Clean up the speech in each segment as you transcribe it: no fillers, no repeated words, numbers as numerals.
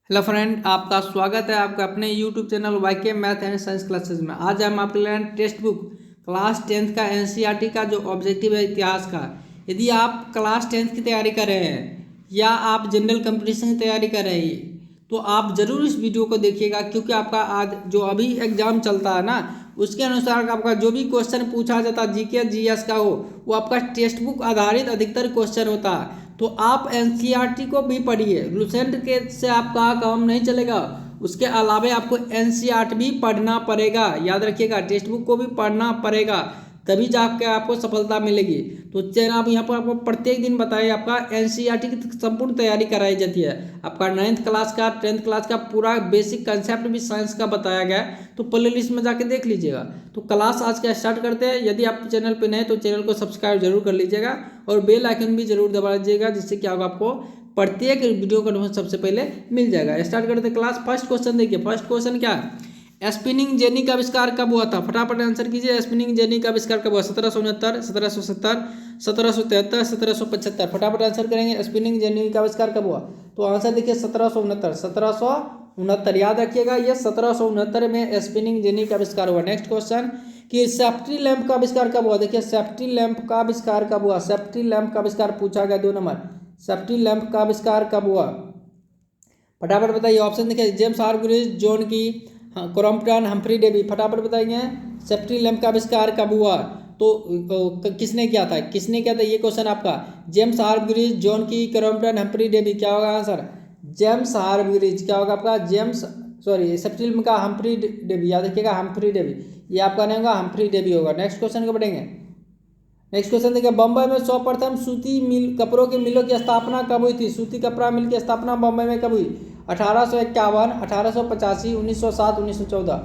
Hello friend, आपका स्वागत है आपका अपने YouTube channel YK math and science classes में। आज हम आपके लिए टेक्स्ट बुक क्लास 10th का एनसीईआरटी का जो ऑब्जेक्टिव है इतिहास का। यदि आप क्लास 10th की तैयारी कर रहे हैं या आप जनरल कंपटीशन की तैयारी कर रहे हैं तो आप ज़रूर इस वीडियो को देखिएगा, क्योंकि आपका आज जो अभी एग्जाम चलता है ना, उसके अनुसार आपका जो भी क्वेश्चन पूछा जाता है जीके जीएस का हो, वो आपका टेक्स्ट बुक आधारित अधिकतर क्वेश्चन होता है। तो आप एनसीईआरटी को भी पढ़िए, लुसेंट के से आपका काम नहीं चलेगा। उसके अलावा आपको एनसीईआरटी भी पढ़ना पड़ेगा, याद रखिएगा, टेक्स्ट बुक को भी पढ़ना पड़ेगा, तभी जाकर आपको सफलता मिलेगी। तो चैनल आप यहाँ पर आपको प्रत्येक दिन बताइए, आपका एनसीईआरटी की संपूर्ण तैयारी कराई जाती है। आपका 9th क्लास का 10th क्लास का पूरा बेसिक कंसेप्ट भी साइंस का बताया गया है, तो प्ले लिस्ट में जाके देख लीजिएगा। तो क्लास आज का स्टार्ट करते हैं। यदि आप चैनल पर नए तो चैनल को सब्सक्राइब जरूर कर लीजिएगा और बेल आइकन भी जरूर दबा लीजिएगा, जिससे क्या होगा, आपको प्रत्येक वीडियो का नोटिफिकेशन सबसे पहले मिल जाएगा। स्टार्ट करते हैं क्लास। फर्स्ट क्वेश्चन देखिए। फर्स्ट क्वेश्चन क्या है, स्पिनिंग जेनी का आविष्कार कब हुआ था? फटाफट आंसर कीजिए। स्पिनिंग जेनी का आविष्कार कब हुआ? 1769, 1770, 1773, 1775। फटाफट आंसर करेंगे। स्पिनिंग जेनी का आविष्कार कब हुआ? तो आंसर देखिए 1769, 1769 याद रखिएगा, ये 1769 में स्पिनिंग जेनी का आविष्कार हुआ। नेक्स्ट क्वेश्चन कि सेफ्टी लैंप का आविष्कार कब हुआ? देखिए सेफ्टी लैंप का आविष्कार कब हुआ? सेफ्टी लैंप का आविष्कार पूछा गया 2 नंबर। सेफ्टी लैंप का आविष्कार कब हुआ? फटाफट बताइए। ऑप्शन देखिए, जेम्स आर्गुरिज, जॉन की, क्रॉम्पटन, हम्फ्री डेवी। फटाफट बताइए सेफ्टी लैंप का आविष्कार कब हुआ? तो किसने किया था? किसने किया था ये क्वेश्चन आपका। जेम्स आर्गुरिज, जॉन की, क्रॉम्पटन, हम्फ्री डेवी। क्या होगा आंसर? जेम्स आर्गुरिज। क्या होगा आपका? जेम्स, सॉरी, सेफ्टी लैंप का हम्फ्री डेवी, याद रखिएगा, हम्फ्री डेवी। ये आपका नहीं होगा, हम्फ्री डेवी होगा। नेक्स्ट क्वेश्चन को बढ़ेंगे। नेक्स्ट क्वेश्चन देखिए, बम्बई में सर्वप्रथम सूती मिल कपड़ों की मिलों की स्थापना कब हुई थी? सूती कपड़ा मिल की स्थापना बम्बई में कब हुई? 1851, 1885, 1907, 1914।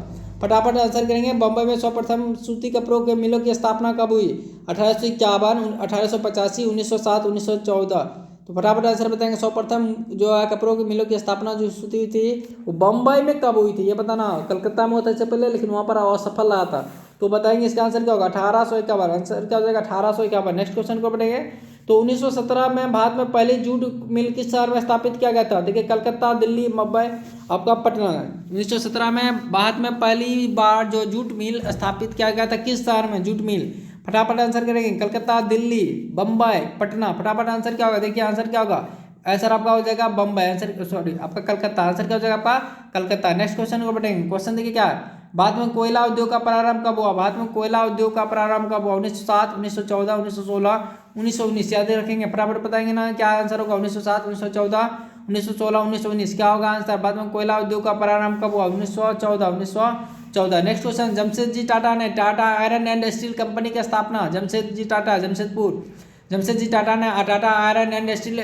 फटाफट आंसर करेंगे। बम्बई में सर्वप्रथम सूती कपड़ों के मिलों की स्थापना कब हुई? 1851, 1885, 1907, 1914। तो फटाफट आंसर बताएंगे। सर्वप्रथम जो है कपड़ों की मिलों की स्थापना जो सूती हुई थी वो बम्बई में कब हुई थी ये बताना। कलकत्ता में होता है इससे पहले, लेकिन वहाँ पर असफल रहा था। तो बताएंगे इसका आंसर क्या होगा? 1851। आंसर क्या हो जाएगा? 1851। नेक्स्ट क्वेश्चन को बढ़ेंगे। तो 1917 में भारत में पहली जूट मिल किस शहर में स्थापित किया गया था? देखिए कलकत्ता, दिल्ली, मुंबई, आपका पटना। 1917 में भारत में पहली बार जो जूट मिल स्थापित किया गया था, किस शहर में जूट मिल? फटाफट आंसर करेंगे। कलकत्ता, दिल्ली, बम्बई, पटना। फटाफट आंसर क्या होगा? देखिए आंसर क्या होगा? आंसर आपका हो जाएगा बम्बई। आंसर सॉरी आपका कलकत्ता। आंसर क्या हो जाएगा आपका? कलकत्ता। नेक्स्ट क्वेश्चन को बढ़ेंगे। क्वेश्चन देखिए क्या है, भारत में कोयला उद्योग का प्रारंभ कब हुआ? भारत में कोयला उद्योग का प्रारंभ कब हुआ? 1907, 1914, 1916, 1919। याद रखेंगे, फटाफट बताएंगे ना क्या आंसर होगा। 1907, 1914, 1916, 1919। क्या होगा आंसर? भारत में कोयला उद्योग का प्रारंभ कब हुआ? 1914, 1914। नेक्स्ट क्वेश्चन, जमशेदजी टाटा ने Tata iron and steel company की स्थापना, जमशेदजी टाटा, जमशेदपुर, जमशेदजी टाटा ने Tata iron and steel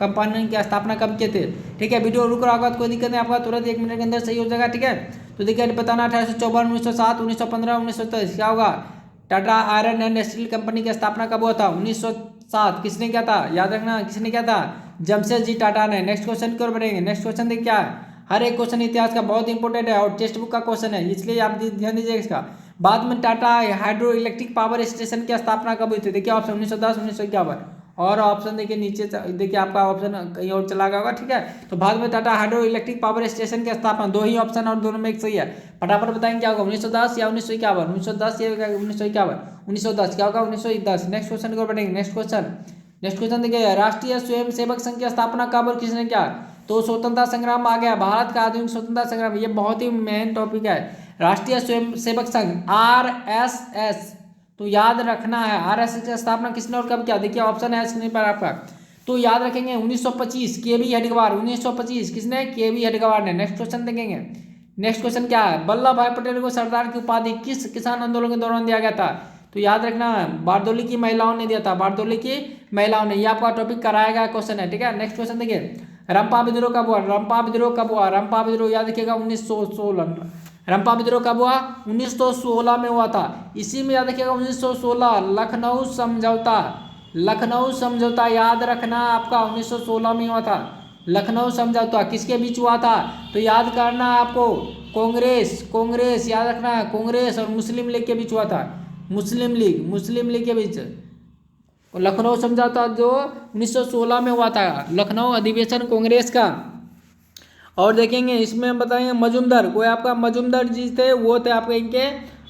company की स्थापना कब किए थे? ठीक है, वीडियो रुक रहा होगा तो कोई दिक्कत नहीं, आपका तुरंत 1 मिनट के अंदर सही हो जाएगा। ठीक है, तो देखिए बताना 1854, 1907, 1915, 1923। क्या होगा? Tata iron and steel company की स्थापना कब हुआ था? 1907। किसने किया था? याद रखना, किसने किया था? जमशेदजी टाटा ने। नेक्स्ट क्वेश्चन की ओर बढ़ेंगे। नेक्स्ट क्वेश्चन देखिए क्या है, हर एक क्वेश्चन इतिहास का बहुत इंपॉर्टेंट है और टेक्स्ट बुक का क्वेश्चन है, इसलिए आप ध्यान दीजिएगा इसका। बाद में Tata hydro electric power station की स्थापना कब हुई थी? देखिए ऑप्शन 1910, 1951। और ऑप्शन देखिए नीचे देखिए आपका ऑप्शन कहीं और चला गया होगा। ठीक है, तो बाद में Tata hydro electric power station की स्थापना, 2 ही ऑप्शन और दोनों में एक सही है। फटाफट बताएंगे क्या होगा, 1910 या 1951? 1910 या 1951? 1910। क्या होगा? 1910। नेक्स्ट क्वेश्चन को बढ़ेंगे। नेक्स्ट क्वेश्चन देखिए, राष्ट्रीय स्वयंसेवक संघ की स्थापना कब और किसने किया? तो स्वतंत्रता संग्राम आ गया, भारत का आधुनिक स्वतंत्रता संग्राम, ये बहुत ही मेन टॉपिक है। राष्ट्रीय स्वयंसेवक संघ आरएसएस, तो याद रखना है आरएसएस की स्थापना किसने और कब किया? देखिए ऑप्शन है स्क्रीन पर आपका, तो याद रखेंगे 1925 केवी हेडगेवार। 1925 किसने? केवी हेडगेवार ने। नेक्स्ट क्वेश्चन देखेंगे। नेक्स्ट क्वेश्चन क्या है, वल्लभ भाई पटेल को सरदार की उपाधि किस किसान आंदोलन के दौरान दिया गया था? तो याद रखना बारदोली की महिलाओं ने दिया था, बारदोली की महिलाओं ने। ये आपका टॉपिक कराया गया क्वेश्चन है। ठीक है, नेक्स्ट क्वेश्चन देखिए, रंपा विद्रोह कब हुआ? रंपा विद्रोह कब हुआ? रंपा विद्रोह याद रखिएगा 1916। रंपा विद्रोह कब हुआ? 1916 में हुआ था। इसी में याद रखिएगा 1916 लखनऊ समझौता, लखनऊ समझौता याद रखना आपका 1916 में हुआ था। लखनऊ समझौता किसके बीच हुआ था? तो याद करना आपको, कांग्रेस याद रखना है, कांग्रेस और मुस्लिम लीग के बीच हुआ था। मुस्लिम लीग के बीच लखनऊ समझौता जो 1916 में हुआ था, लखनऊ अधिवेशन कांग्रेस का। और देखेंगे इसमें हम बताएंगे मजूमदार, कोई आपका मजूमदार जी थे, वो थे आपके इनके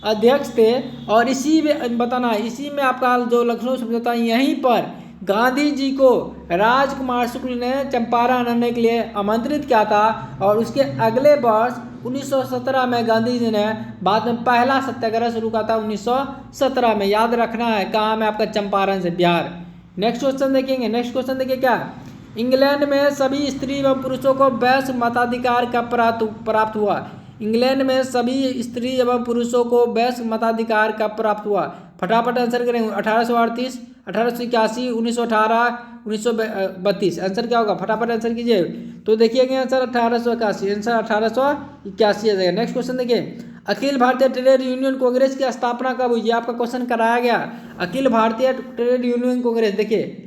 अध्यक्ष थे। और इसी में बताना, इसी में आपका जो लखनऊ समझौता यहीं पर गांधी जी को राजकुमार शुक्ल ने चंपारण आने के लिए आमंत्रित किया था। और उसके अगले वर्ष 1917 में गांधी जी ने बाद में पहला सत्याग्रह शुरू किया था 1917 में। याद रखना है कहाँ में, आपका चंपारण से, बिहार। नेक्स्ट क्वेश्चन देखेंगे। नेक्स्ट क्वेश्चन देखिए क्या, इंग्लैंड में सभी स्त्री एवं पुरुषों को वैश्य मताधिकार कब प्राप्त हुआ। इंग्लैंड में सभी स्त्री एवं पुरुषों को वैश्य मताधिकार कब प्राप्त हुआ। फटाफट आंसर करेंगे। 1838, 1881, 1918, 1932। आंसर क्या होगा, फटाफट आंसर कीजिए। तो देखिएगा आंसर 1881, आंसर 1881 आ जाएगा। नेक्स्ट क्वेश्चन देखिए, अखिल भारतीय ट्रेड यूनियन कांग्रेस की स्थापना कब हुई। ये आपका क्वेश्चन कराया गया। अखिल भारतीय ट्रेड यूनियन कांग्रेस, देखिए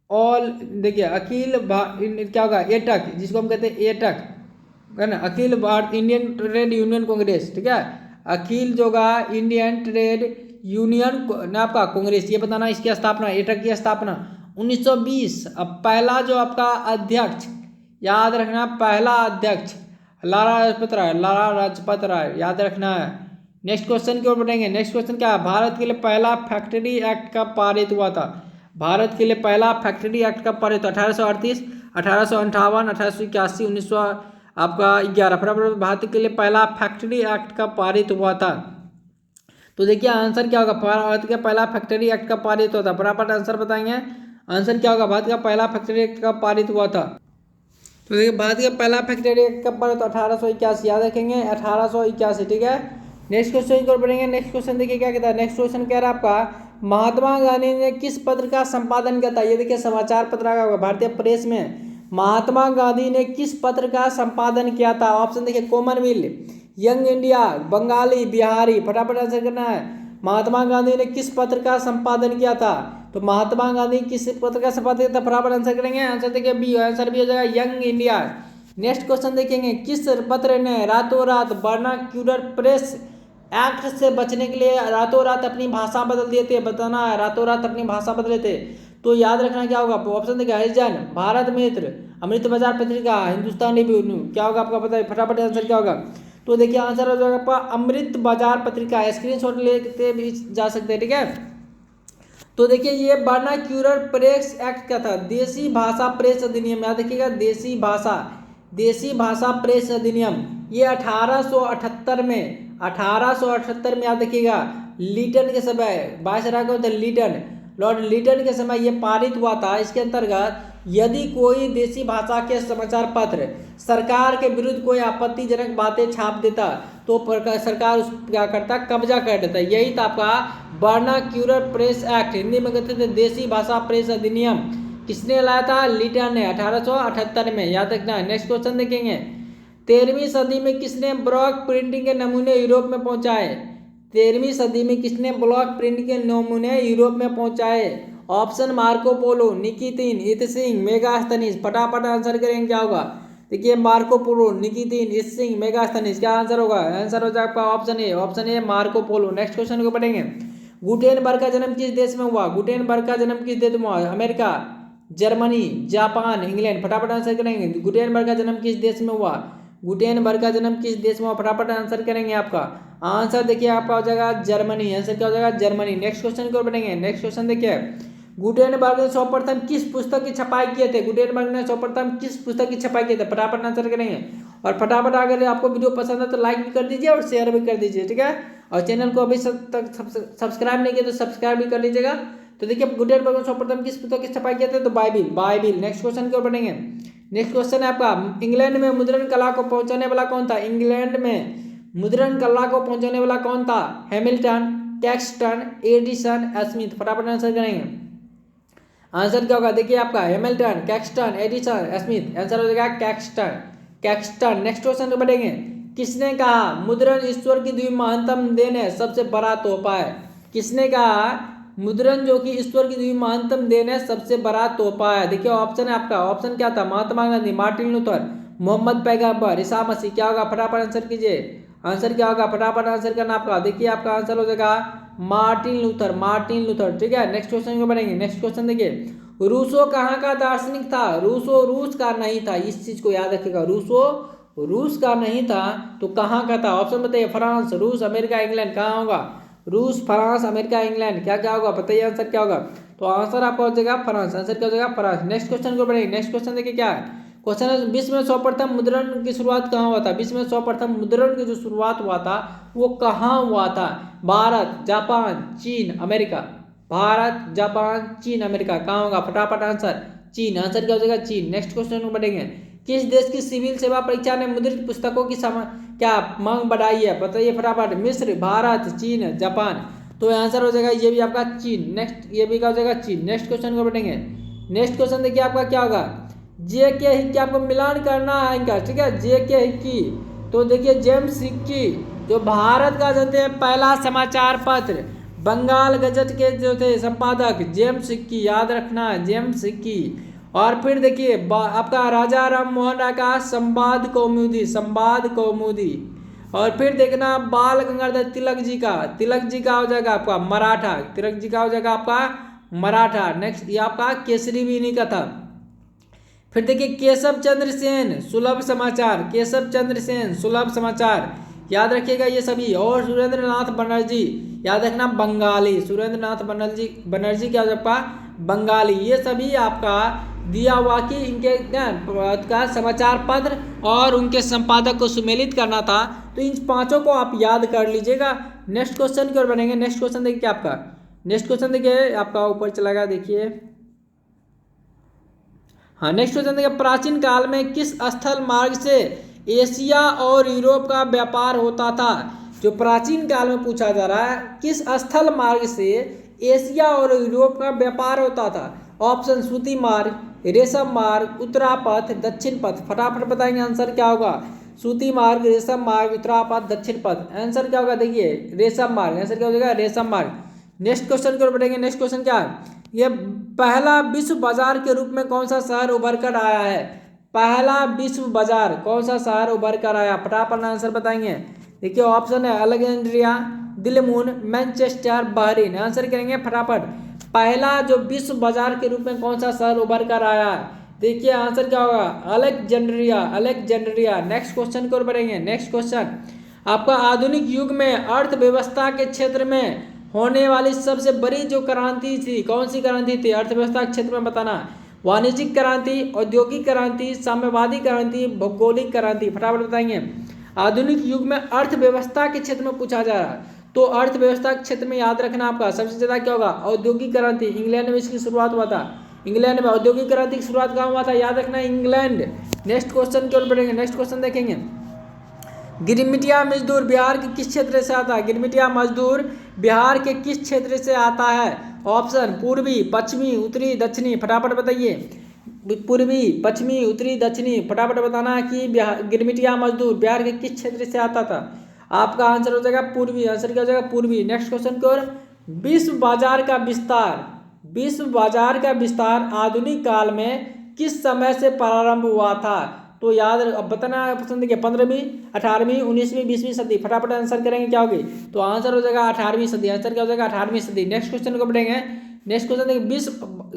ऑल, देखिए क्या होगा, एटक, जिसको हम कहते हैं एटक, है ना, Akhil Bharat Indian Trade Union Congress, ठीक है। अखिल जो होगा इंडियन ट्रेड यूनियन ना आपका कांग्रेस, ये बताना इसकी स्थापना, एटक की स्थापना 1920। अब पहला जो आपका अध्यक्ष, याद रखना, पहला अध्यक्ष लाला लाजपत राय, लाला लाजपत राय, याद रखना है। नेक्स्ट क्वेश्चन की ओर बढ़ेंगे। नेक्स्ट क्वेश्चन क्या है, भारत के लिए पहला फैक्ट्री एक्ट कब पारित हुआ था। भारत के लिए पहला फैक्ट्री एक्ट कब पारित हुआ, 1838, 1858, 1881, 1900 आपका 11। फटाफट, भारत के लिए पहला फैक्ट्री एक्ट कब पारित हुआ था। तो देखिए आंसर क्या होगा, भारत का पहला फैक्ट्री एक्ट कब पारित हुआ था, फटाफट आंसर बताएंगे। आंसर क्या होगा, भारत का पहला फैक्ट्री एक्ट कब पारित हुआ था। तो देखिए भारत का पहला फैक्ट्री एक्ट कब पारित हुआ, 1881, याद रखेंगे 1881, ठीक है। नेक्स्ट क्वेश्चन की ओर बढ़ेंगे। नेक्स्ट क्वेश्चन देखिए क्या कहता है। नेक्स्ट क्वेश्चन कह रहा है आपका, महात्मा गांधी ने किस पत्र का संपादन किया था। ये देखिए समाचार पत्र का होगा, भारतीय प्रेस में महात्मा गांधी ने किस पत्र का संपादन किया था। ऑप्शन देखिए, Commonwealth, young India, Bengali, Bihari. फटाफट आंसर करना है। महात्मा गांधी ने किस पत्र का संपादन किया था। तो महात्मा गांधी किस पत्र का संपादन किया था, फटाफट आंसर करेंगे। आंसर देखिए बी, आंसर भी हो जाएगा यंग इंडिया। नेक्स्ट क्वेश्चन देखेंगे, किस पत्र ने रातों रात वर्नाक्यूलर प्रेस एक्ट से बचने के लिए रातों रात अपनी भाषा बदल दिए थे। बताना है, रातों रात अपनी भाषा बदले थे। तो याद रखना क्या होगा, ऑप्शन देखिए, हरिजन, भारत मित्र, अमृत बाजार पत्रिका, हिंदुस्तान रिव्यू। क्या होगा आपका बताइए, फटाफट आंसर क्या होगा। तो देखिए आंसर हो जाएगा आपका अमृत बाजार पत्रिका। स्क्रीनशॉट लेते भी जा सकते हैं, ठीक है। तो देखिए ये वर्नाक्यूलर प्रेस एक्ट क्या था, देसी भाषा प्रेस अधिनियम, याद रखिएगा, देसी भाषा प्रेस अधिनियम। ये 1878 में, 1878 में याद रखिएगा, लीटन के समय, वायसराय कौन थे, लीटन, लॉर्ड लीटन के समय ये पारित हुआ था। इसके अंतर्गत यदि कोई देसी भाषा के समाचार पत्र सरकार के विरुद्ध कोई आपत्तिजनक बातें छाप देता तो सरकार उस क्या करता, कब्जा कर देता। यही था आपका वर्नाक्यूलर प्रेस एक्ट, हिंदी में कहते थे देसी भाषा प्रेस अधिनियम। किसने लाया था, लीटन ने, 1878 में, याद रखना है। नेक्स्ट क्वेश्चन देखेंगे, 13वीं सदी में किसने ब्लॉक प्रिंटिंग के नमूने यूरोप में पहुंचाए। 13वीं सदी में किसने ब्लॉक प्रिंटिंग के नमूने यूरोप में पहुंचाए। Option Marco Polo, Nikitin, Itsing, Megasthenes. फटाफट आंसर करेंगे क्या होगा। देखिए Marco Polo, Nikitin, Itsing, Megasthenes. क्या आंसर होगा, आंसर हो जाएगा आपका option A, option A Marco Polo. Next question को पढ़ेंगे, गुटेनबर्ग का जन्म किस देश में हुआ। गुटेनबर्ग का जन्म किस देश में हुआ, अमेरिका, जर्मनी, जापान, इंग्लैंड। फटाफट आंसर करेंगे, गुटेनबर्ग का जन्म किस देश में हुआ। गुटेनबर्ग का जन्म किस देश में हुआ, फटाफट आंसर करेंगे। आपका आंसर देखिए आपका हो जाएगा जर्मनी। आंसर क्या हो जाएगा, जर्मनी। नेक्स्ट क्वेश्चन की ओर बढ़ेंगे। नेक्स्ट क्वेश्चन देखिए, गुटेनबर्ग ने सर्वप्रथम किस पुस्तक की छपाई किए थे। गुटेनबर्ग ने सर्वप्रथम किस पुस्तक की छपाई किए थे, फटाफट आंसर करेंगे। और फटाफट अगर आपको वीडियो पसंद है तो लाइक भी कर दीजिए और शेयर भी कर दीजिए, ठीक है। और चैनल को अभी तक सब्सक्राइब नहीं किया तो सब्सक्राइब भी कर लीजिएगा। तो देखिए गुटेनबर्ग ने सर्वप्रथम किस पुस्तक की छपाई किए थे, तो बाइबिल। नेक्स्ट क्वेश्चन की ओर बढ़ेंगे। नेक्स्ट क्वेश्चन है आपका, इंग्लैंड में मुद्रण कला को पहुंचाने वाला कौन था। इंग्लैंड में मुद्रण कला को पहुंचाने वाला कौन था, हैमिल्टन, कैक्सटन, एडिसन, स्मिथ। फटाफट आंसर करेंगे। आंसर क्या होगा, देखिए आपका Hamilton, Caxton, Edison, Smith. Answer हो जाएगा कैक्सटन। नेक्स्ट क्वेश्चन को बढ़ेंगे, किसने कहा मुद्रण ईश्वर की द्विमहानतम देन है, सबसे बड़ा तोहफा है। किसने कहा मुद्रण जो कि ईश्वर की द्विमहानतम देन है, सबसे बड़ा तोहफा है। देखिए ऑप्शन है आपका, ऑप्शन क्या था, महात्मा गांधी, मार्टिन लूथर, मोहम्मद पैगंबर, ईसा मसीह। क्या होगा, फटाफट आंसर कीजिए। आंसर क्या होगा, फटाफट आंसर करना आपका। देखिए आपका आंसर हो जाएगा मार्टिन लूथर, ठीक है। नेक्स्ट क्वेश्चन को बढ़ेंगे। नेक्स्ट क्वेश्चन देखिए, रूसो कहाँ का दार्शनिक था? रूसो रूस का नहीं था, इस चीज को याद रखिएगा। रूसो रूस का नहीं था तो कहाँ का था? ऑप्शन बताइए, फ्रांस, रूस, अमेरिका, इंग्लैंड। कहाँ होगा? रूस, फ्रांस, अमेरिका, इंग्लैंड। क्या क्या होगा बताइए, आंसर क्या होगा? तो आंसर आपका हो जाएगा फ्रांस। आंसर क्या हो जाएगा? फ्रांस। नेक्स्ट क्वेश्चन को बढ़ेंगे। नेक्स्ट क्वेश्चन देखिए क्या है। क्वेश्चन है, विश्व में सर्वप्रथम मुद्रण की शुरुआत कहाँ हुआ था? विश्व में सर्वप्रथम मुद्रण की जो शुरुआत हुआ था वो कहाँ हुआ था? भारत, जापान, चीन, अमेरिका। भारत, जापान, चीन, अमेरिका। कहाँ होगा? फटाफट आंसर चीन। आंसर क्या हो जाएगा? चीन। नेक्स्ट क्वेश्चन को बढ़ेंगे। किस देश की सिविल सेवा परीक्षा ने मुद्रित पुस्तकों की क्या मांग बढ़ाई है? बताइए फटाफट। मिस्र, भारत, चीन, जापान। तो आंसर हो जाएगा ये भी आपका चीन। नेक्स्ट ये भी क्या हो जाएगा? चीन। नेक्स्ट क्वेश्चन को बढ़ेंगे। नेक्स्ट क्वेश्चन देखिए आपका क्या होगा। जे के हिक्की, आपको मिलान करना है इनका, ठीक है। जे के हिक्की, तो देखिए जेम्स हिक्की जो भारत का जानते हैं पहला समाचार पत्र बंगाल गजट के जो थे संपादक जेम्स हिक्की, याद रखना है जेम्स हिक्की। और फिर देखिए आपका राजा राम मोहन राय का संवाद कौमुदी, संवाद कौमुदी। और फिर देखना बाल गंगाधर तिलक जी का, तिलक जी का हो जाएगा आपका मराठा, तिलक जी का हो जाएगा आपका मराठा। नेक्स्ट ये आपका केसरी भी इन्हीं का था। फिर देखिए केशव चंद्र सेन सुलभ समाचार, केशव चंद्र सेन सुलभ समाचार, याद रखिएगा ये सभी। और सुरेंद्र नाथ बनर्जी, याद रखना बंगाली, सुरेंद्र नाथ बनर्जी, बनर्जी क्या आपका बंगाली। ये सभी आपका दिया हुआ कि इनके का समाचार पत्र और उनके संपादक को सुमेलित करना था। तो इन पांचों को आप याद कर लीजिएगा। नेक्स्ट क्वेश्चन की ओर बढ़ेंगे। नेक्स्ट क्वेश्चन देखिए आपका, नेक्स्ट क्वेश्चन देखिए आपका ऊपर चला गया, देखिए। हाँ, नेक्स्ट क्वेश्चन देखिए, प्राचीन काल में किस स्थल मार्ग से एशिया और यूरोप का व्यापार होता था? जो प्राचीन काल में पूछा जा रहा है, किस स्थल मार्ग से एशिया और यूरोप का व्यापार होता था? ऑप्शन सूती मार्ग, रेशम मार्ग, उत्तरापथ, दक्षिण पथ। फटाफट बताएंगे आंसर क्या होगा। सूती मार्ग, रेशम मार्ग, उत्तरापथ, दक्षिण पथ। आंसर क्या होगा? देखिए रेशम मार्ग। आंसर क्या हो जाएगा? रेशम मार्ग। नेक्स्ट क्वेश्चन की ओर बढ़ेंगे। नेक्स्ट क्वेश्चन क्या है? ये पहला विश्व बाजार के रूप में कौन सा शहर उभर कर आया है? पहला विश्व बाजार कौन सा शहर उभर कर आया? फटाफट आंसर बताएंगे। देखिए ऑप्शन है अलेक्जेंड्रिया, दिल्मून, मैनचेस्टर, बहरीन। आंसर करेंगे फटाफट। पहला जो विश्व बाजार के रूप में कौन सा शहर उभर कर आया है? देखिए आंसर क्या होगा? Alexandria, Alexandria. नेक्स्ट क्वेश्चन की ओर बढ़ेंगे। नेक्स्ट क्वेश्चन आपका, आधुनिक युग में अर्थव्यवस्था के क्षेत्र में होने वाली सबसे बड़ी जो क्रांति थी, कौन सी क्रांति थी अर्थव्यवस्था के क्षेत्र में? बताना। वाणिज्यिक क्रांति, औद्योगिक क्रांति, साम्यवादी क्रांति, भौगोलिक क्रांति। फटाफट बताएंगे। आधुनिक युग में अर्थव्यवस्था के क्षेत्र में पूछा जा रहा है, तो अर्थव्यवस्था के क्षेत्र में याद रखना आपका सबसे ज्यादा क्या होगा? औद्योगिक क्रांति। इंग्लैंड में इसकी शुरुआत हुआ था। इंग्लैंड में औद्योगिक क्रांति की शुरुआत कहाँ हुआ था? याद रखना इंग्लैंड। नेक्स्ट क्वेश्चन की ओर बढ़ेंगे। नेक्स्ट क्वेश्चन देखेंगे। गिरमिटिया मजदूर बिहार के किस क्षेत्र से आता है? गिरमिटिया मजदूर बिहार के किस क्षेत्र से आता है? ऑप्शन पूर्वी, पश्चिमी, उत्तरी, दक्षिणी। फटाफट बताइए। पूर्वी, पश्चिमी, उत्तरी, दक्षिणी। फटाफट बताना कि गिरमिटिया मजदूर बिहार के किस क्षेत्र से आता था। आपका आंसर हो जाएगा पूर्वी। आंसर क्या हो जाएगा? पूर्वी। नेक्स्ट क्वेश्चन की ओर। विश्व बाजार का विस्तार, विश्व बाजार का विस्तार आधुनिक काल में किस समय से प्रारंभ हुआ था? तो याद अब बताना पसंद देखिए 15वीं, 18वीं, 19वीं, 20वीं सदी। फटाफट आंसर करेंगे क्या होगी? तो आंसर हो जाएगा 18वीं सदी। आंसर क्या हो जाएगा? 18वीं सदी। नेक्स्ट क्वेश्चन को बढ़ेंगे। नेक्स्ट क्वेश्चन देखिए, विश्व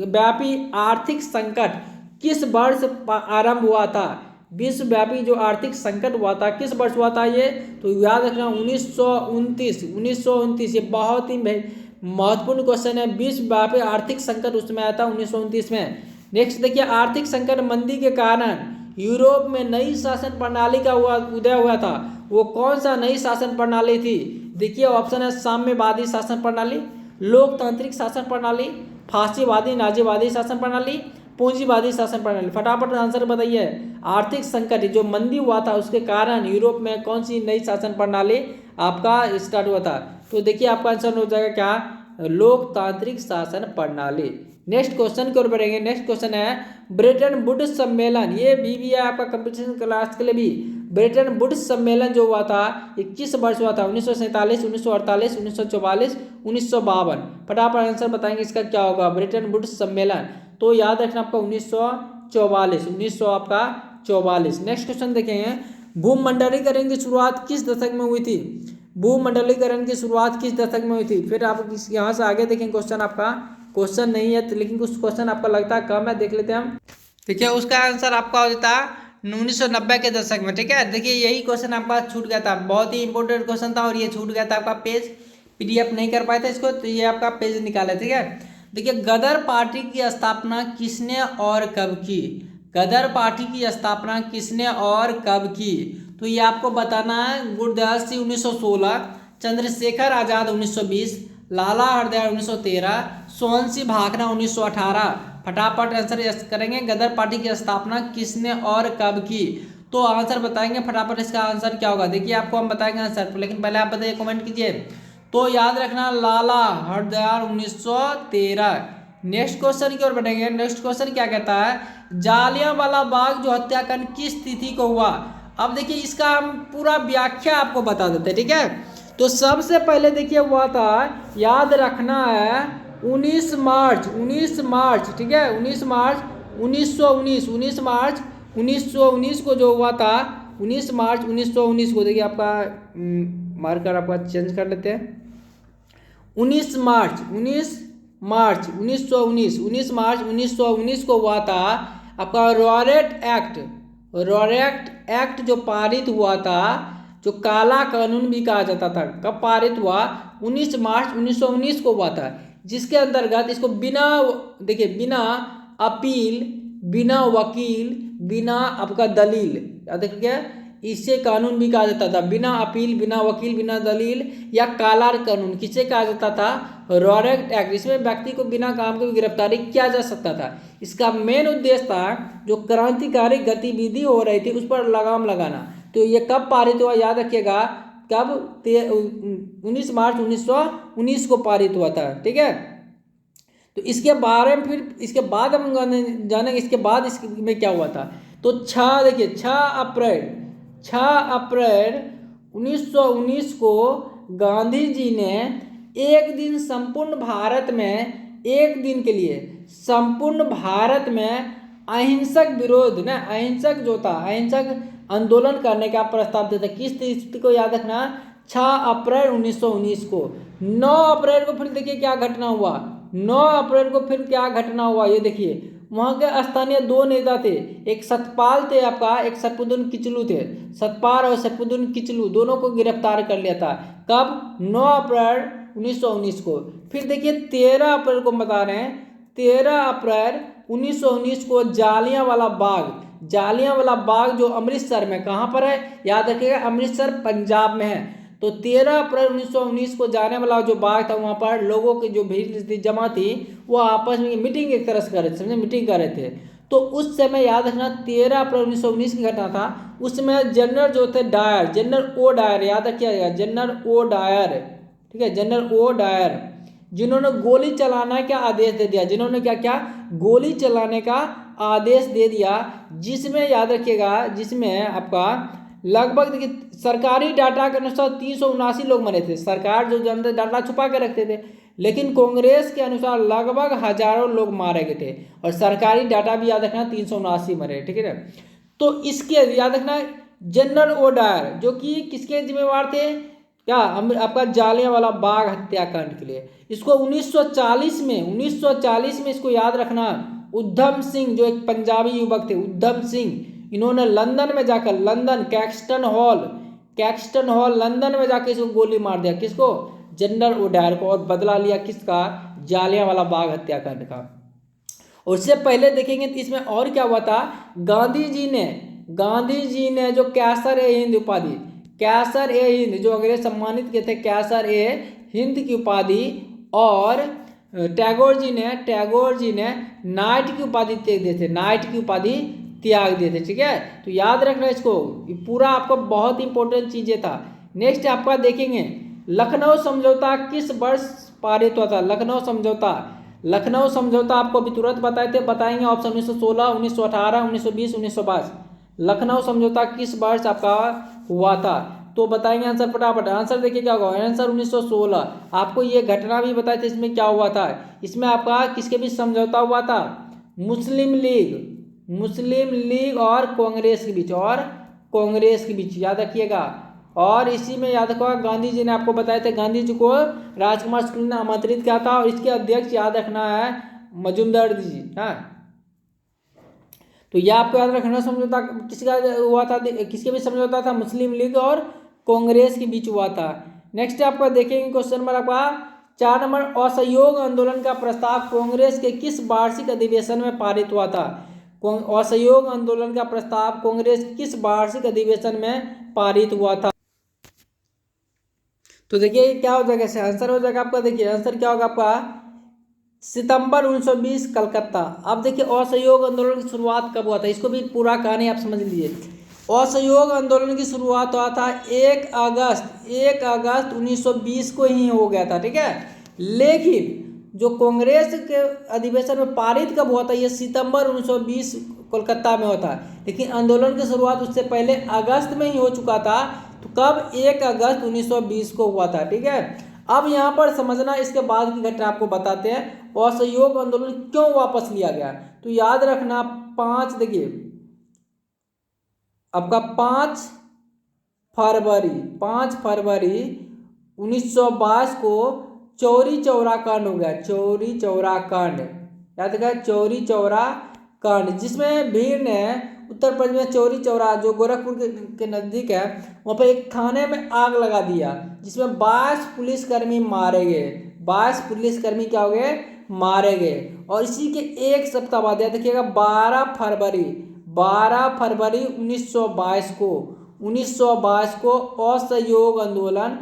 व्यापी आर्थिक संकट किस वर्ष आरंभ हुआ था? विश्वव्यापी जो आर्थिक संकट हुआ था किस वर्ष हुआ था ये? तो याद रखना 1929, 1929। ये बहुत ही महत्वपूर्ण क्वेश्चन है। विश्वव्यापी आर्थिक संकट उसमें आया था 1929 में। नेक्स्ट देखिए, आर्थिक संकट मंदी के कारण यूरोप में नई शासन प्रणाली का उदय हुआ था। वो कौन सा नई शासन प्रणाली थी? देखिए ऑप्शन है साम्यवादी शासन प्रणाली, लोकतांत्रिक शासन प्रणाली, फासीवादी नाजीवादी शासन प्रणाली, पूंजीवादी शासन प्रणाली। फटाफट आंसर बताइए। आर्थिक संकट जो मंदी हुआ था उसके कारण यूरोप में कौन सी नई शासन प्रणाली आपका स्टार्ट हुआ था? तो देखिए आपका आंसर हो जाएगा क्या? लोकतांत्रिक शासन प्रणाली। नेक्स्ट क्वेश्चन की ओर बढ़ेंगे। नेक्स्ट क्वेश्चन है ब्रेटन वुड्स सम्मेलन। ये भी है आपका कंपटीशन क्लास के लिए भी। ब्रेटन वुड्स सम्मेलन जो हुआ था ये किस वर्ष हुआ था? 1947, 1948, 1944, 1952। फटाफट आंसर बताएंगे इसका क्या होगा? ब्रेटन वुड्स सम्मेलन। तो याद रखना आपका 1944, 1900 आपका 44। नेक्स्ट क्वेश्चन देखेंगे, भूमंडलीकरण की शुरुआत किस दशक में हुई थी? भूमंडलीकरण की शुरुआत किस दशक में हुई थी? फिर आप यहाँ से आगे देखेंगे क्वेश्चन आपका क्वेश्चन नहीं है, तो लेकिन कुछ क्वेश्चन आपका लगता है कम है, देख लेते हैं हम। देखिए उसका आंसर आपका हो जाता 1990 के दशक में, ठीक है। देखिए यही क्वेश्चन आपका छूट गया था, बहुत ही इंपॉर्टेंट क्वेश्चन था और ये छूट गया था आपका पेज, पीडीएफ नहीं कर पाए थे इसको, तो ये आपका पेज निकाले, ठीक है। देखिए गदर पार्टी की स्थापना किसने और कब की, गदर पार्टी की स्थापना किसने और कब की, तो ये आपको बताना है। गुरदयाल सिंह 1916, चंद्रशेखर आजाद 1920, लाला हरदयाल 1913, सोहन सिंह भाखड़ा 1918। फटाफट आंसर करेंगे, गदर पार्टी की स्थापना किसने और कब की, तो आंसर बताएंगे फटाफट। इसका आंसर क्या होगा, देखिए आपको हम बताएंगे आंसर, लेकिन पहले आप बताइए, कमेंट कीजिए। तो याद रखना लाला हरदयाल 1913। नेक्स्ट क्वेश्चन की ओर बढ़ेंगे। नेक्स्ट क्वेश्चन क्या कहता है, जालियांवाला बाग जो हत्याकांड किस तिथि को हुआ। अब देखिए इसका हम पूरा व्याख्या आपको बता देते हैं, ठीक है। तो सबसे पहले देखिए हुआ था, याद रखना है 19 मार्च, 19 मार्च, ठीक है, 19 मार्च 1919, 19 मार्च 1919 को जो हुआ था, 19 मार्च 1919 को, देखिए आपका मार्कर आपका चेंज कर लेते हैं। 19 मार्च 19 मार्च 1919 को हुआ था आपका रॉरेट एक्ट जो पारित हुआ था, जो काला कानून भी कहा जाता था, कब पारित हुआ, 19 मार्च 1919 को हुआ था, जिसके अंतर्गत इसको देखिए बिना अपील, बिना वकील, बिना आपका दलील, याद रखिए इसे कानून भी कहा जाता था, बिना अपील, बिना वकील, बिना दलील, या काला कानून किसे कहा जाता था, रॉरेट एक्ट। इसमें व्यक्ति को बिना काम के गिरफ्तारी किया जा सकता था। इसका मेन उद्देश्य था जो क्रांतिकारी गतिविधि हो रही थी उस पर लगाम लगाना। तो ये कब पारित हुआ, याद रखिएगा, कब 19 मार्च 1919 को पारित हुआ था, ठीक है। तो इसके बारे में फिर इसके बाद हम जानेंगे इसके बाद इसमें क्या हुआ था। तो 6 अप्रैल 1919 को गांधी जी ने एक दिन संपूर्ण भारत में, एक दिन के लिए संपूर्ण भारत में अहिंसक विरोध ना, अहिंसक जो था, अहिंसक आंदोलन करने का प्रस्ताव देता। किस तिथि को, याद रखना 6 अप्रैल 1919 को। 9 अप्रैल को फिर देखिए क्या घटना हुआ, 9 अप्रैल को फिर क्या घटना हुआ, ये देखिए वहाँ के स्थानीय 2 नेता थे, एक सतपाल थे आपका, एक सरफुद्दीन किचलू थे। सतपाल और सरफुद्दीन किचलू दोनों को गिरफ्तार कर लिया था, कब, 9 अप्रैल 1919 को। फिर देखिए 13 अप्रैल को बता रहे हैं, 13 अप्रैल 1919 को जालियांवाला बाग जो अमृतसर में, कहाँ पर है, याद रखिएगा अमृतसर पंजाब में है। तो 13 अप्रैल 1919 को जाने वाला जो बाग था, वहाँ पर लोगों की जो भीड़ जमा थी वो आपस में मीटिंग एक तरह से कर रहे थे, समझे, मीटिंग कर रहे थे। तो उस समय याद रखना 13 अप्रैल 1919 की घटना था। उसमें जनरल जो थे डायर, जनरल ओ डायर, याद रखिएगा जनरल ओ डायर, ठीक है, जनरल ओ डायर, जिन्होंने गोली चलाने का आदेश दे दिया, जिन्होंने क्या क्या गोली चलाने का आदेश दे दिया, जिसमें याद रखिएगा, जिसमें आपका लगभग देखिए सरकारी डाटा के अनुसार 379 लोग मरे थे। सरकार जो जनता डाटा छुपा के रखते थे, लेकिन कांग्रेस के अनुसार लगभग हजारों लोग मारे गए थे, और सरकारी डाटा भी याद रखना 379 मरे, ठीक है ना। तो इसके याद रखना जनरल ओ डायर जो कि किसके जिम्मेवार थे, क्या, आपका जालियांवाला बाग हत्याकांड के लिए। इसको 1940 में इसको याद रखना, उधम सिंह जो एक पंजाबी युवक थे, उधम सिंह, इन्होंने लंदन में जाकर, लंदन कैक्सटन हॉल लंदन में जाकर इसको गोली मार दिया, किसको, जनरल ओडायर को, और बदला लिया किसका, जालियांवाला बाग हत्याकांड का। और उससे पहले देखेंगे तो इसमें और क्या हुआ था, गांधी जी ने जो कैसर ए हिंद उपाधि, कैसर ए हिंद जो अंग्रेज सम्मानित किए थे, कैसर ए हिंद की उपाधि, और टैगोर जी ने नाइट की उपाधि त्याग दिए थे, नाइट की उपाधि त्याग दिए थे, ठीक है। तो याद रखना इसको, पूरा आपको बहुत इंपॉर्टेंट चीजें था। नेक्स्ट आपका देखेंगे लखनऊ समझौता किस वर्ष पारित हुआ था, लखनऊ समझौता आपको अभी तुरंत बताएंगे ऑप्शन 1916, 1918, 1920, 1922। लखनऊ समझौता किस वर्ष आपका हुआ था, तो बताएंगे आंसर फटाफट। आंसर देखिए क्या होगा, आंसर 1916। आपको ये घटना भी बताए थे इसमें क्या हुआ था, इसमें आपका किसके बीच समझौता हुआ था, मुस्लिम लीग और कांग्रेस के बीच, याद रखिएगा और इसी में याद रखो गांधी जी ने आपको बताया था, गांधी जी को राजकुमार शुक्ल ने आमंत्रित किया था और इसके अध्यक्ष याद रखना है मजूमदार जी। हाँ, तो यह आपको याद रखना। समझौता किसका हुआ था, किसके बीच समझौता था, मुस्लिम लीग और कांग्रेस के बीच हुआ था। नेक्स्ट आपका देखेंगे क्वेश्चन नंबर आपका 4 नंबर, असहयोग आंदोलन का प्रस्ताव कांग्रेस के किस वार्षिक अधिवेशन में पारित हुआ था। असहयोग आंदोलन का प्रस्ताव कांग्रेस किस वार्षिक अधिवेशन में पारित हुआ था। तो देखिए क्या हो जाएगा, आंसर हो जाएगा आपका, देखिए आंसर क्या होगा आपका, सितंबर 1920 कलकत्ता। अब देखिए असहयोग आंदोलन की शुरुआत कब हुआ था, इसको भी पूरा कहानी आप समझ लीजिए। असहयोग आंदोलन की शुरुआत हुआ था 1 अगस्त 1920 को ही हो गया था, ठीक है। लेकिन जो कांग्रेस के अधिवेशन में पारित कब हुआ था, ये सितंबर 1920 कोलकाता में होता है। लेकिन आंदोलन की शुरुआत उससे पहले अगस्त में ही हो चुका था। तो कब, 1 अगस्त 1920 को हुआ था, ठीक है। अब यहाँ पर समझना, इसके बाद की घटना आपको बताते हैं असहयोग आंदोलन क्यों वापस लिया गया। तो याद रखना 5, देखिए आपका 5 फरवरी 1922 को चौरी चौरा कांड हो गया। चौरी चौरा कांड याद रखा, चौरी चौरा कांड, जिसमें भीड़ ने उत्तर प्रदेश में चौरी चौरा जो गोरखपुर के नज़दीक है, वहाँ पर एक थाने में आग लगा दिया, जिसमें 22 पुलिसकर्मी मारे गए। 22 पुलिसकर्मी क्या हो गए, मारे गए। और इसी के एक सप्ताह बाद याद रखिएगा 12 फरवरी 1922 को असहयोग आंदोलन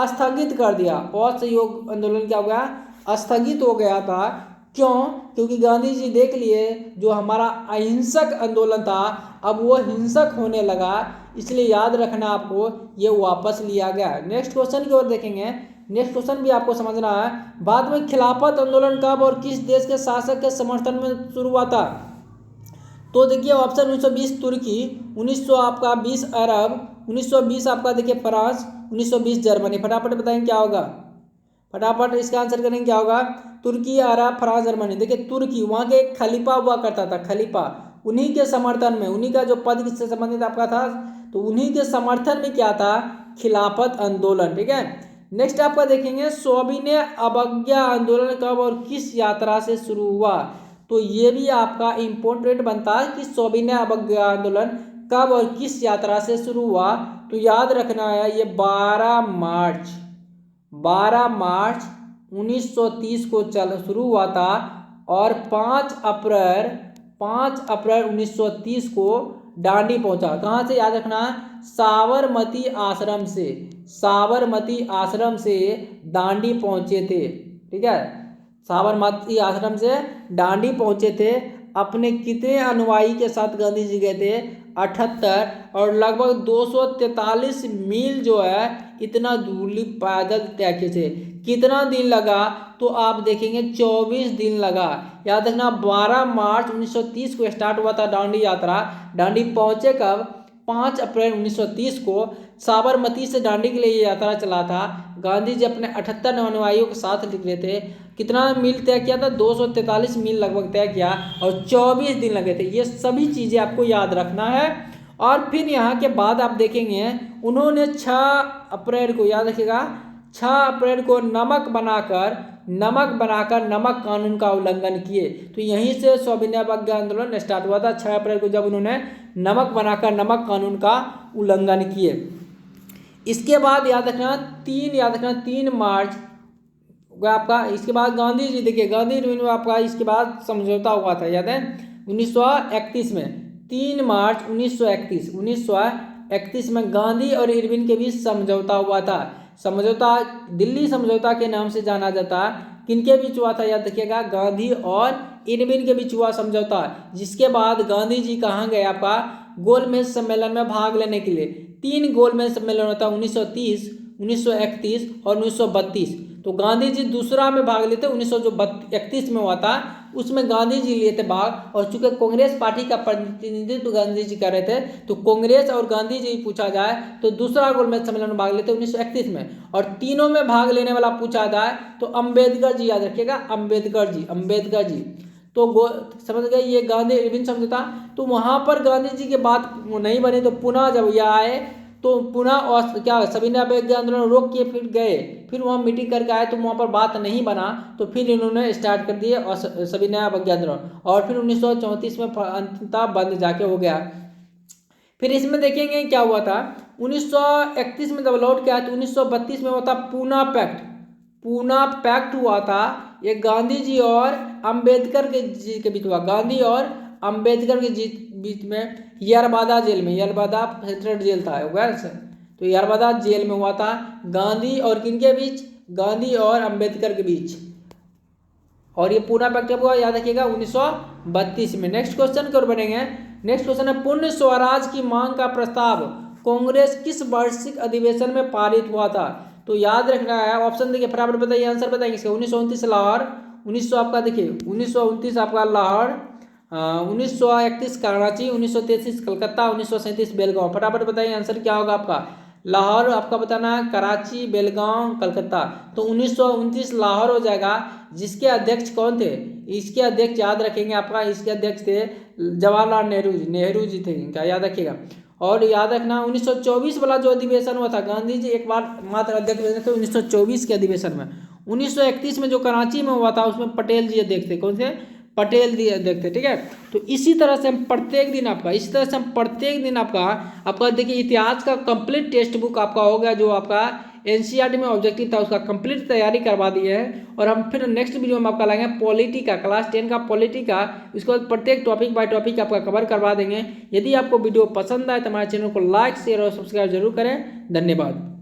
स्थगित कर दिया। असहयोग आंदोलन क्या हो गया, स्थगित हो गया था। क्यों, क्योंकि गांधी जी देख लिए जो हमारा अहिंसक आंदोलन था अब वो हिंसक होने लगा, इसलिए याद रखना आपको ये वापस लिया गया। नेक्स्ट क्वेश्चन की ओर देखेंगे। नेक्स्ट क्वेश्चन भी आपको समझना है, बाद में खिलाफत आंदोलन कब और किस देश के शासक के समर्थन में शुरू हुआ था। तो देखिए ऑप्शन 1920 तुर्की, 1900 आपका 20 अरब, 1920 आपका देखिए फ्रांस, 1920 जर्मनी। फटाफट बताएंगे क्या होगा, फटाफट इसका आंसर करेंगे क्या होगा, तुर्की, अरब, फ्रांस, जर्मनी। देखिए तुर्की, वहाँ के एक खलीफा हुआ करता था, खलीफा, उन्हीं के समर्थन में, उन्हीं का जो पद किससे संबंधित आपका था, तो उन्हीं के समर्थन में क्या था, खिलाफत आंदोलन, ठीक है। नेक्स्ट आपका देखेंगे सविनय अवज्ञा आंदोलन कब और किस यात्रा से शुरू हुआ। तो ये भी आपका इंपॉर्टेंट बनता है कि सविनय अवज्ञा आंदोलन कब और किस यात्रा से शुरू हुआ। तो याद रखना है ये 12 मार्च 1930 को शुरू हुआ था और 5 अप्रैल 1930 को डांडी पहुंचा। कहाँ से, याद रखना, साबरमती आश्रम से डांडी पहुंचे थे, ठीक है। साबरमती आश्रम से डांडी पहुंचे थे। अपने कितने अनुयायी के साथ गांधी जी गए थे, 78, और लगभग 243 मील जो है इतना दूरी पैदल तय किए थे। कितना दिन लगा, तो आप देखेंगे 24 दिन लगा। याद रखना 12 मार्च 1930 को स्टार्ट हुआ था डांडी यात्रा। डांडी पहुंचे कब, 5 अप्रैल 1930 को। साबरमती से डांडी के लिए ये यात्रा चला था। गांधी जी अपने 78 अनुयायियों के साथ निकले थे। कितना मील तय किया था, 243 मील लगभग तय किया और 24 दिन लगे थे। ये सभी चीज़ें आपको याद रखना है। और फिर यहाँ के बाद आप देखेंगे उन्होंने 6 अप्रैल को, याद रखिएगा, 6 अप्रैल को नमक बनाकर नमक कानून का उल्लंघन किए। तो यहीं से सविनय अवज्ञा आंदोलन स्टार्ट हुआ था, 6 अप्रैल को, जब उन्होंने नमक बनाकर नमक कानून का उल्लंघन किए। इसके बाद याद रखना 3 मार्च आपका, इसके बाद गांधी जी, देखिए गांधी जी आपका इसके बाद समझौता हुआ था, याद है 1931 में। 3 मार्च 1931 में गांधी और इरविन के बीच समझौता हुआ था। समझौता दिल्ली समझौता के नाम से जाना जाता। किनके बीच हुआ था, याद रखिएगा, गांधी और इरविन के बीच हुआ समझौता। जिसके बाद गांधी जी कहाँ गए, आपका गोलमेज सम्मेलन में भाग लेने के लिए। 3 गोलमेज सम्मेलन होता, 1930, 1931 और 1932। तो गांधी जी दूसरा में भाग लेते 1931 में हुआ था, उसमें गांधी जी लिए थे भाग। और चूंकि कांग्रेस पार्टी का प्रतिनिधित्व गांधी जी कर रहे थे, तो कांग्रेस और गांधी जी पूछा जाए तो दूसरा गोलमेज सम्मेलन में भाग लेते 1931 में। और तीनों में भाग लेने वाला पूछा जाए तो अम्बेडकर जी, याद रखिएगा, अम्बेडकर जी। तो समझ गए, ये गांधी इरविन समझौता। तो वहां पर गांधी जी की बात नहीं बनी, तो पुनः जब यह आए तो पुनः और क्या सविनय अवज्ञा आंदोलन रोक के फिर गए, फिर वहाँ मीटिंग करके आए तो वहाँ पर बात नहीं बना, तो फिर इन्होंने स्टार्ट कर दिए और सविनय अवज्ञा आंदोलन, और फिर 1934 में अंततः बंद जाके हो गया। फिर इसमें देखेंगे क्या हुआ था, 1931 में जब लौट के आया तो 1932 में हुआ था पूना पैक्ट। पूना पैक्ट हुआ था, ये गांधी जी और अंबेडकर के जी के बीच हुआ, गांधी और अंबेडकर के बीच में यरबादा जेल में, यरबादा सेंट्रल जेल था तो यरबादा जेल में हुआ था, गांधी और किनके बीच, गांधी और अंबेडकर के बीच। और ये पूना पैक्ट कब हुआ, याद रखिएगा 1932 में। नेक्स्ट क्वेश्चन की ओर बढ़ेंगे। नेक्स्ट क्वेश्चन है, पूर्ण स्वराज की मांग का प्रस्ताव कांग्रेस किस वार्षिक अधिवेशन में पारित हुआ था। तो याद रखना है, ऑप्शन देखिए फटाफट बताइए, आंसर बताएंगे इसका। 1929 लाहौर, 1900 आपका देखिए 1929 आपका लाहौर, 1931 कराची, 1933 कलकत्ता, 1937 बेलगांव। फटाफट बताइए आंसर क्या होगा आपका। लाहौर आपका बताना है, कराची, बेलगांव, कलकत्ता। तो 1929 लाहौर हो जाएगा, जिसके अध्यक्ष कौन थे, इसके अध्यक्ष याद रखेंगे आपका, इसके अध्यक्ष थे जवाहरलाल नेहरू जी थे इनका, याद रखिएगा। और याद रखना 1924 वाला जो अधिवेशन हुआ था, गांधी जी एक बार मात्र अध्यक्ष बने थे 1924 के अधिवेशन में। 1931 में जो कराची में हुआ था उसमें पटेल जी अध्यक्ष थे, कौन थे, पटेल जी अध्यक्ष थे, ठीक है। तो इसी तरह से हम प्रत्येक दिन आपका देखिए इतिहास का कंप्लीट टेक्स्ट बुक आपका हो गया, जो आपका एनसीईआरटी में ऑब्जेक्टिव था उसका कंप्लीट तैयारी करवा दिए है। और हम फिर नेक्स्ट वीडियो में आपका लाएंगे पॉलिटी का, क्लास 10 का पॉलिटी का, उसके बाद प्रत्येक टॉपिक बाय टॉपिक आपका कवर करवा देंगे। यदि आपको वीडियो पसंद आए तो हमारे चैनल को लाइक शेयर और सब्सक्राइब जरूर करें। धन्यवाद।